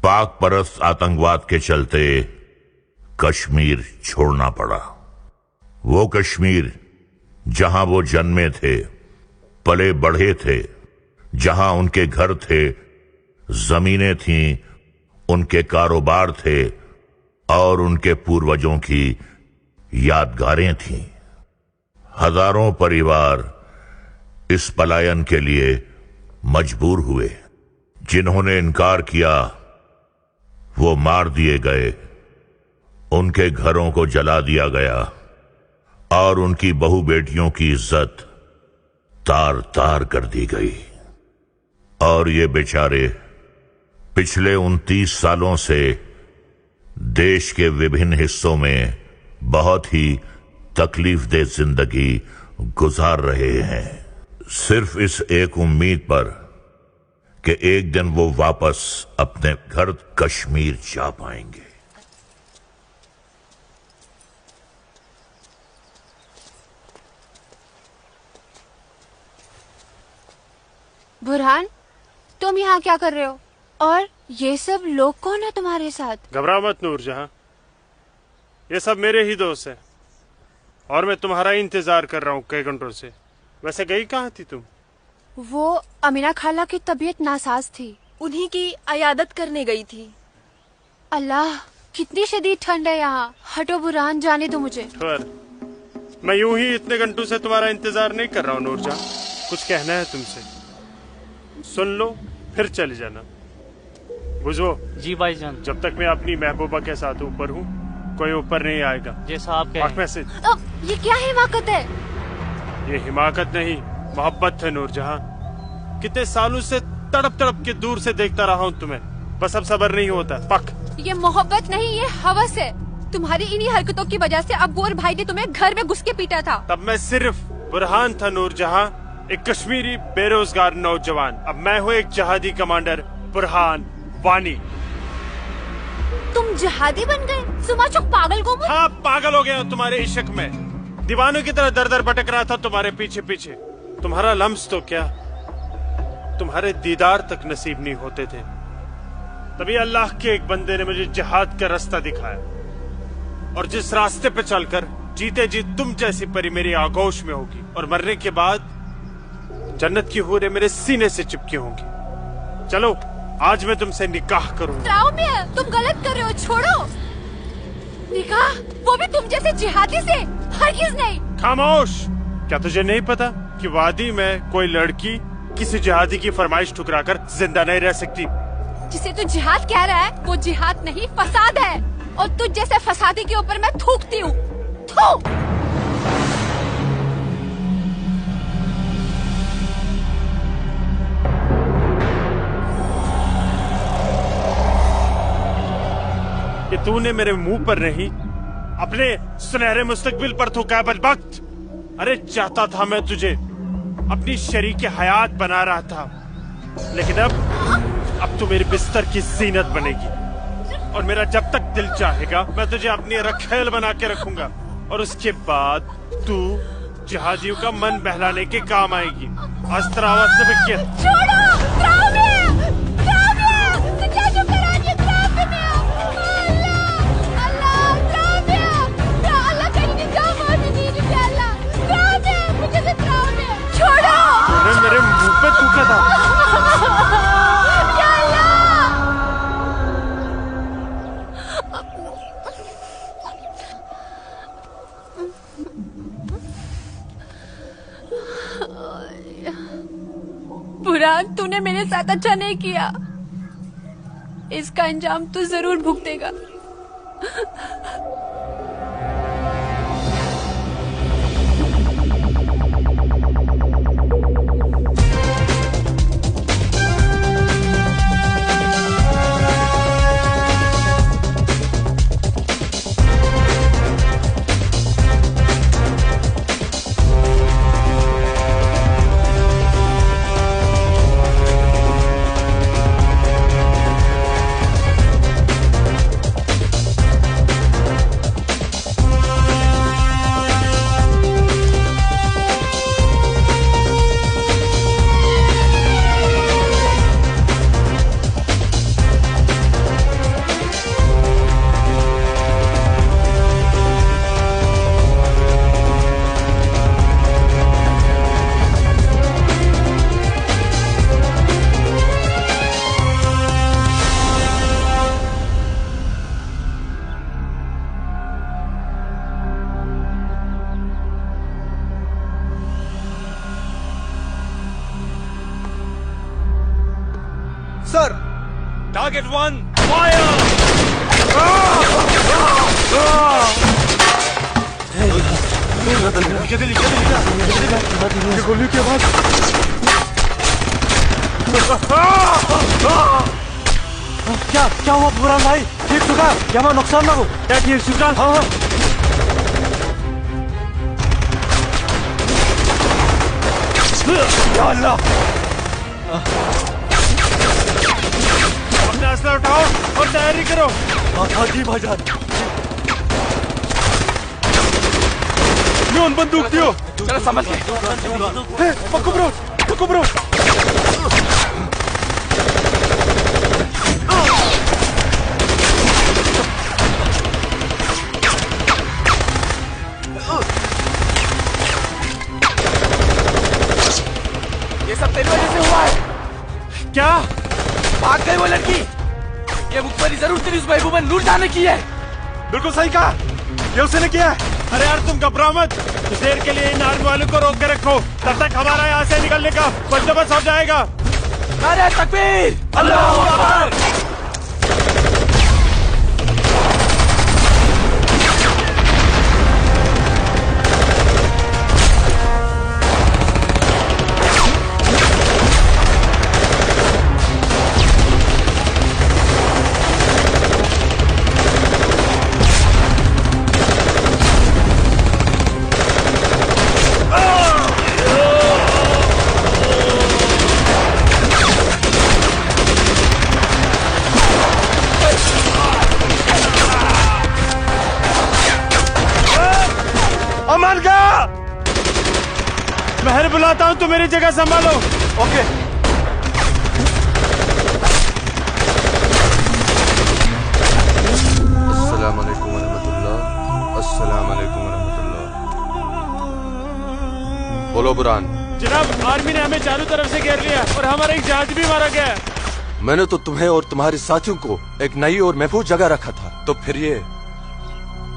पाक परस्त आतंकवाद के चलते कश्मीर छोड़ना पड़ा। वो कश्मीर जहां वो जन्मे थे, पले बढ़े थे, जहां उनके घर थे, जमीनें थीं, उनके कारोबार थे और उनके पूर्वजों की यादगारें थीं। हजारों परिवार इस पलायन के लिए मजबूर हुए। जिन्होंने इनकार किया वो मार दिए गए, उनके घरों को जला दिया गया और उनकी बहू बेटियों की इज्जत तार तार कर दी गई। और ये बेचारे पिछले 29 सालों से देश के विभिन्न हिस्सों में बहुत ही तकलीफदेह जिंदगी गुजार रहे हैं, सिर्फ इस एक उम्मीद पर कि एक दिन वो वापस अपने घर कश्मीर जा पाएंगे। बुरहान, तुम यहाँ क्या कर रहे हो? और ये सब लोग कौन है तुम्हारे साथ? घबराओ मत नूरजहां, ये सब मेरे ही दोस्त हैं और मैं तुम्हारा ही इंतजार कर रहा हूँ कई घंटों से। वैसे गई कहाँ थी तुम? वो अमीना खाला की तबीयत नासाज थी, उन्हीं की अयादत करने गई थी। अल्लाह कितनी शदीद ठंड है यहाँ। हटो बुरहान, जाने दो मुझे। पर मैं यूं ही इतने घंटों से तुम्हारा इंतजार नहीं कर रहा हूँ नूरजहां। कुछ कहना है तुमसे, सुन लो फिर चले जाना। बुझो जी भाईजान। जब तक मैं अपनी महबूबा के साथ ऊपर हूँ कोई ऊपर नहीं आएगा। जैसा आप कहें। मैसेज। ये क्या हिमाकत है? ये हिमाकत नहीं, मोहब्बत है नूरजहां। कितने सालों से तड़प तड़प के दूर से देखता रहा हूँ तुम्हें, बस अब सब्र नहीं होता। पक। ये मोहब्बत नहीं, ये हवस है। तुम्हारी इन्हीं हरकतों की वजह से अब्बू और भाई ने तुम्हें घर में घुस के पीटा था। तब मैं सिर्फ बुरहान था नूरजहां, एक कश्मीरी बेरोजगार नौजवान। अब मैं हूँ एक जहादी कमांडर, बुरहान वानी। तुम जहादी बन गए? सुमाचुक पागल को। हाँ, पागल हो गया तुम्हारे इश्क में, दीवानों की तरह दर दर भटक रहा था तुम्हारे पीछे पीछे। तुम्हारा लम्स तो क्या, तुम्हारे दीदार तक नसीब नहीं होते थे। तभी अल्लाह के एक बंदे ने मुझे जिहाद का रास्ता दिखाया, और जिस रास्ते पे चलकर जीते जी तुम जैसी परी मेरी आगोश में होगी और मरने के बाद जन्नत की हूरें मेरे सीने से चिपकी होंगी। चलो आज मैं तुमसे निकाह करूंगा। तुम गलत कर रहे हो, छोड़ो। निकाह? वो भी तुम जैसे जिहादी से? हरगिज़ नहीं। खामोश। क्या तुझे नहीं पता कि वादी में कोई लड़की किसी जिहादी की फरमाइश ठुकराकर जिंदा नहीं रह सकती? जिसे तू जिहाद कह रहा है वो जिहाद नहीं, फसाद है। और तुझ जैसे फसादी के ऊपर मैं थूकती हूँ। थू। कि तूने मेरे मुंह पर नहीं अपने सुनहरे मुस्तकबिल पर थूका बदबख्त। अरे चाहता था मैं तुझे अपनी शरीक हयात बना रहा था, लेकिन अब तू मेरे बिस्तर की जीनत बनेगी। और मेरा जब तक दिल चाहेगा मैं तुझे अपनी रखेल बना के रखूंगा, और उसके बाद तू जिहादियों का मन बहलाने के काम आएगी। मेरे मुंह पे थूका था। बुरहान, तूने मेरे साथ अच्छा नहीं किया। इसका अंजाम तू जरूर भुगतेगा। Target 1 fire. क्या हुआ बुरहान भाई? ठीक चुका? क्या नुकसान ना हो? क्या ठीक चुका? हाँ। या अल्लाह! अपना असला उठाओ और तैयारी करो। हाँ जी भाईजान। न्यून बंदूक दियो। चलो संभल के। पक्को ब्रो, पक्को ब्रो। ये सब तेरी वजह से हुआ है। क्या? भाग गई वो लड़की। ये मुखबरी जरूर तेरी उस महबूबा नूर जान ने की है। बिल्कुल सही कहा, ये उसने किया है। अरे यार तुम घबराओ मत, कुछ देर के लिए इन आर्मी वालों को रोक के रखो, तब तक हमारा यहाँ से निकलने का बंदोबस्त हो जाएगा। नारे तकबीर, अल्लाहू अकबर। अमन का महर बुलाता हूँ, तो मेरी जगह संभालो। ओके। अस्सलाम वालेकुम वरहमतुल्लाह। अस्सलाम वालेकुम वरहमतुल्लाह। बोलो बुरहान। जनाब, आर्मी ने हमें चारों तरफ से घेर लिया और हमारा एक जहाज भी मारा गया है। मैंने तो तुम्हें और तुम्हारे साथियों को एक नई और महफूज जगह रखा था, तो फिर ये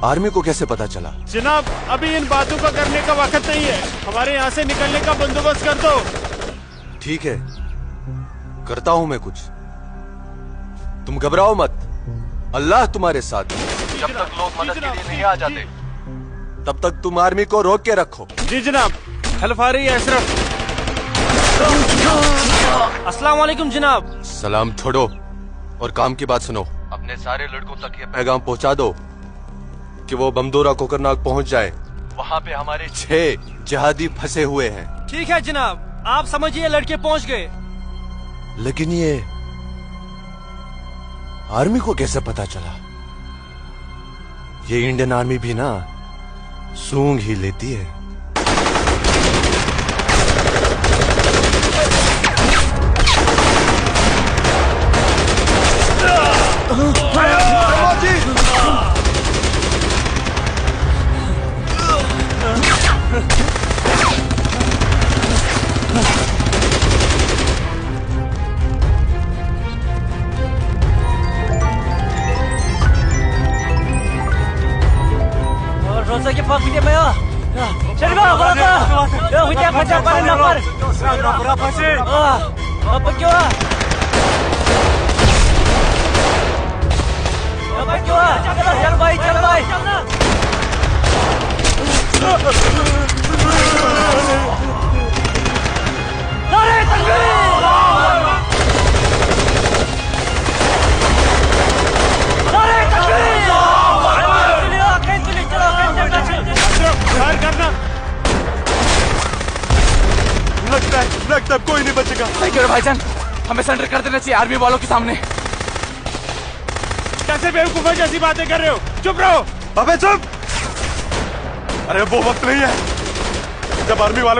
आर्मी को कैसे पता चला? जनाब, अभी इन बातों का करने का वक्त नहीं है, हमारे यहाँ से निकलने का बंदोबस्त कर दो। ठीक है, करता हूँ मैं कुछ। तुम घबराओ मत, अल्लाह तुम्हारे साथ है। जब तक लोग मदद के लिए नहीं आ जाते, तब तक तुम आर्मी को रोक के रखो। जी जनाब। हलफारी अशरफ। अस्सलाम वालेकुम जनाब। सलाम छोड़ो और काम की बात सुनो। अपने सारे लड़कों तक ये पैगाम पहुंचा दो कि वो बमदोरा कोकरनाग पहुंच जाए। वहाँ पे हमारे 6 जिहादी फंसे हुए हैं। ठीक है जनाब, आप समझिए लड़के पहुंच गए। लेकिन ये आर्मी को कैसे पता चला? ये इंडियन आर्मी भी ना सूंघ ही लेती है। Rosa pak video maya. Serba berapa? Ya hujan kaca paling lapar. Berapa sih? Apa kau? Apa kau? Chal bhai, chal bhai. Nare takbir! करना। लगता है कोई नहीं बचेगा। सही करो भाईजान, हमें सरेंडर कर देना चाहिए आर्मी वालों के सामने। कैसे बेवकूफों जैसी बातें कर रहे हो? चुप रहो। अबे चुप! अरे वो वक्त नहीं है जब आर्मी वालों के